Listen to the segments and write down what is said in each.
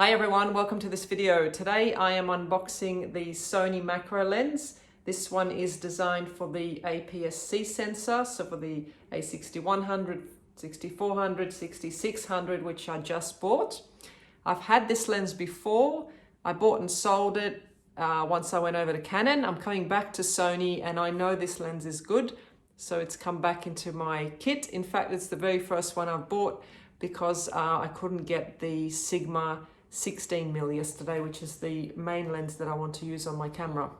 Hi everyone, welcome to this video. Today I am unboxing the Sony macro lens. This one is designed for the aps-c sensor, so for the a6100, 6400, 6600, which I just bought. I've had this lens before. I bought and sold it once I went over to Canon. I'm coming back to Sony and I know this lens is good, so it's come back into my kit. In fact, it's the very first one I've bought because I couldn't get the Sigma 16mm yesterday, which is the main lens that I want to use on my camera.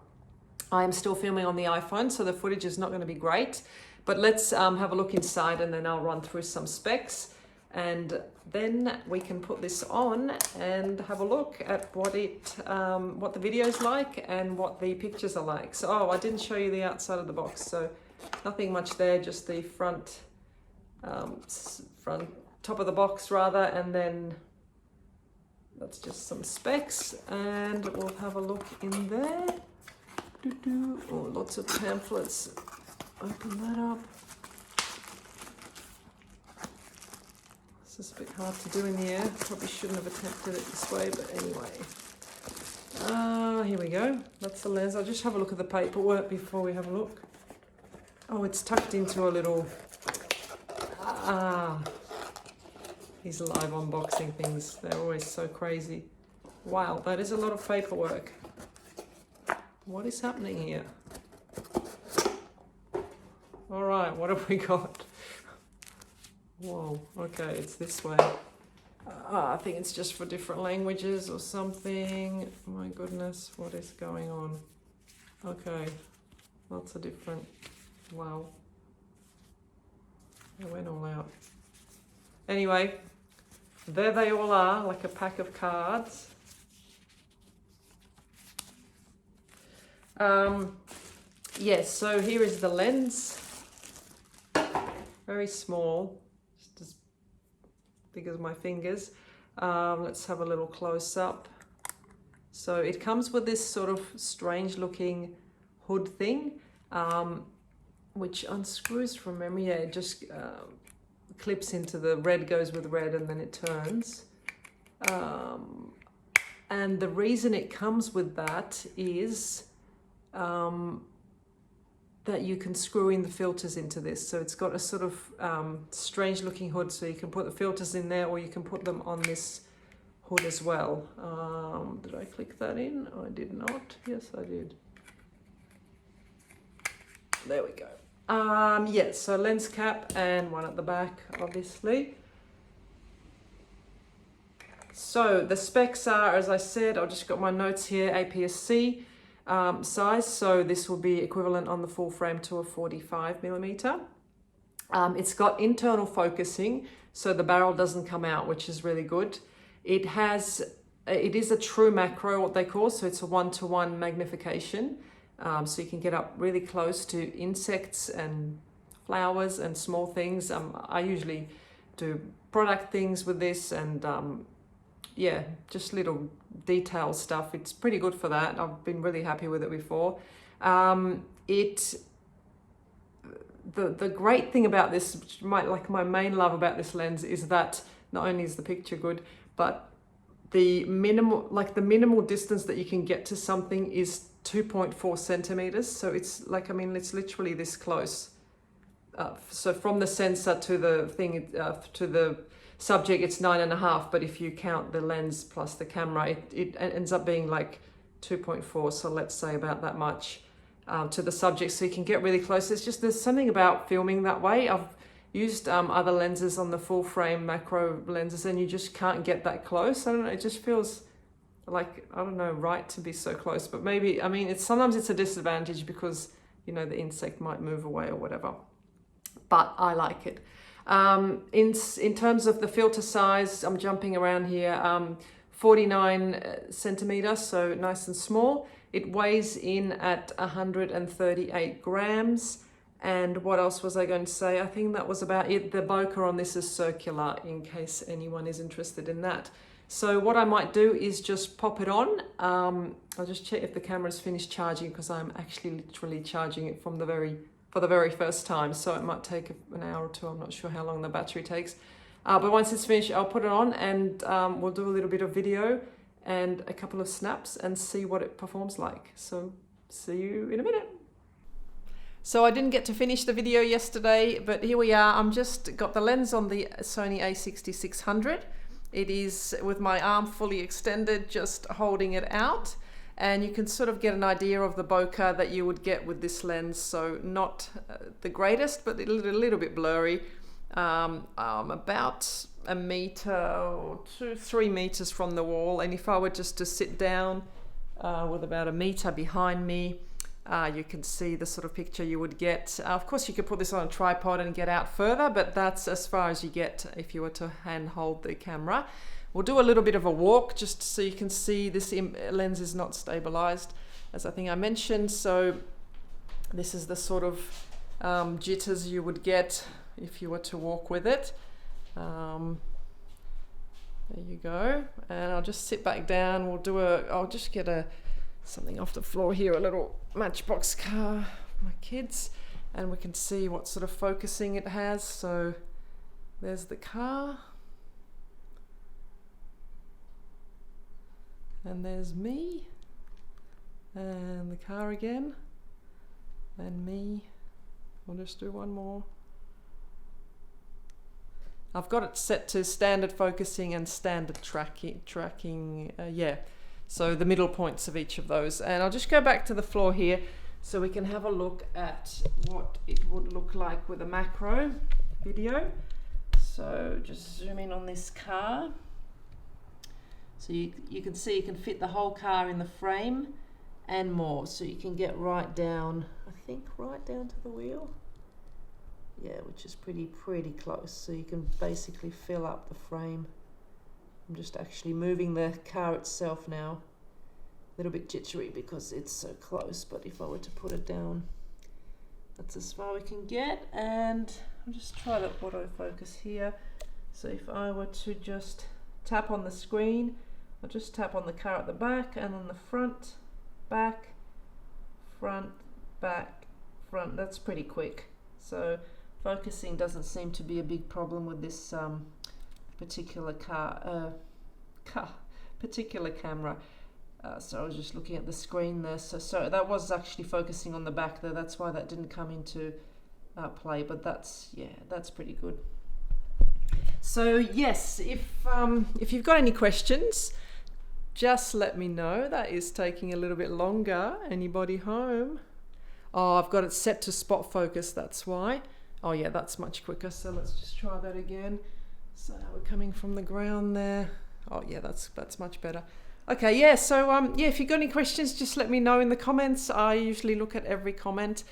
I am still filming on the iPhone, so the footage is not going to be great, but let's have a look inside and then I'll run through some specs and then we can put this on and have a look at what the video is like and what the pictures are like. So, I didn't show you the outside of the box, so nothing much there, just the front top of the box rather, and then that's just some specs, and we'll have a look in there. Oh, lots of pamphlets. Open that up. This is a bit hard to do in the air. Probably shouldn't have attempted it this way, but anyway. Here we go. That's the lens. I'll just have a look at the paperwork before we have a look. Oh, it's tucked into a little... These live unboxing things, they're always so crazy. Wow, that is a lot of paperwork. What is happening here? All right, what have we got? Whoa, okay, it's this way. I think it's just for different languages or something. My goodness, what is going on? Okay, lots of different, wow. It went all out. Anyway, there they all are, like a pack of cards. Yes, so here is the lens. Very small, just as big as my fingers. Let's have a little close up. So it comes with this sort of strange looking hood thing, which unscrews from memory. Yeah, it just clips into the red, goes with red, and then it turns. And the reason it comes with that is that you can screw in the filters into this. So it's got a sort of strange looking hood, so you can put the filters in there or you can put them on this hood as well. Did I click that in? I did not. Yes, I did. There we go. Yes, so lens cap and one at the back, obviously. So the specs are, as I said, I've just got my notes here, aps-c size. So this will be equivalent on the full frame to a 45mm. It's got internal focusing, so the barrel doesn't come out, which is really good. It is a true macro, what they call, so it's a 1-to-1 magnification. So you can get up really close to insects and flowers and small things. I usually do product things with this and yeah, just little detail stuff. It's pretty good for that. I've been really happy with it before. The great thing about this, which my main love about this lens, is that not only is the picture good, but the minimal distance that you can get to something is 2.4 centimeters. So it's like, I mean, it's literally this close. So from the sensor to the thing, to the subject, it's 9.5. But if you count the lens plus the camera, it ends up being like 2.4. So let's say about that much to the subject. So you can get really close. It's just, there's something about filming that way. I've used other lenses on the full frame macro lenses and you just can't get that close. I don't know, it just feels like, I don't know, right to be so close, but maybe, I mean, sometimes it's a disadvantage because, you know, the insect might move away or whatever, but I like it. In terms of the filter size, I'm jumping around here, 49 centimeters, so nice and small. It weighs in at 138 grams. And what else was I going to say? I think that was about it. The bokeh on this is circular, in case anyone is interested in that. So what I might do is just pop it on. I'll just check if the camera's finished charging, because I'm actually literally charging it for the very first time. So it might take an hour or two. I'm not sure how long the battery takes. But once it's finished, I'll put it on and we'll do a little bit of video and a couple of snaps and see what it performs like. So see you in a minute. So I didn't get to finish the video yesterday, but here we are. I'm just got the lens on the Sony a6600. It is with my arm fully extended, just holding it out. And you can sort of get an idea of the bokeh that you would get with this lens. So not the greatest, but a little bit blurry. About a meter or 3 meters from the wall. And if I were just to sit down with about a meter behind me, you can see the sort of picture you would get. Of course, you could put this on a tripod and get out further, but that's as far as you get if you were to hand hold the camera. We'll do a little bit of a walk just so you can see this lens is not stabilized, as I think I mentioned. So this is the sort of jitters you would get if you were to walk with it. There you go. And I'll just sit back down. I'll just get something off the floor here, a little Matchbox car for my kids, and we can see what sort of focusing it has. So there's the car. And there's me, and the car again, and me. I'll just do one more. I've got it set to standard focusing and standard tracking, yeah. So the middle points of each of those. And I'll just go back to the floor here so we can have a look at what it would look like with a macro video. So just zoom in on this car. So you can see you can fit the whole car in the frame and more. So you can get right down, I think right down to the wheel. Yeah, which is pretty close. So you can basically fill up the frame. I'm just actually moving the car itself now. A little bit jittery because it's so close, but if I were to put it down, that's as far we can get. And I'll just try the autofocus here. So if I were to just tap on the screen, I'll just tap on the car at the back and on the front, back, front, back, front. That's pretty quick. So focusing doesn't seem to be a big problem with this particular particular camera. So I was just looking at the screen there. So that was actually focusing on the back there. That's why that didn't come into play. But that's pretty good. So yes, if you've got any questions, just let me know. That is taking a little bit longer. Anybody home? Oh, I've got it set to spot focus. That's why. Oh yeah, that's much quicker. So let's just try that again. So we're coming from the ground there. Oh yeah, that's much better. Okay, yeah, so yeah, if you've got any questions, just let me know in the comments. I usually look at every comment,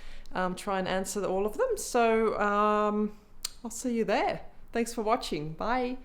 try and answer all of them. So I'll see you there. Thanks for watching. Bye.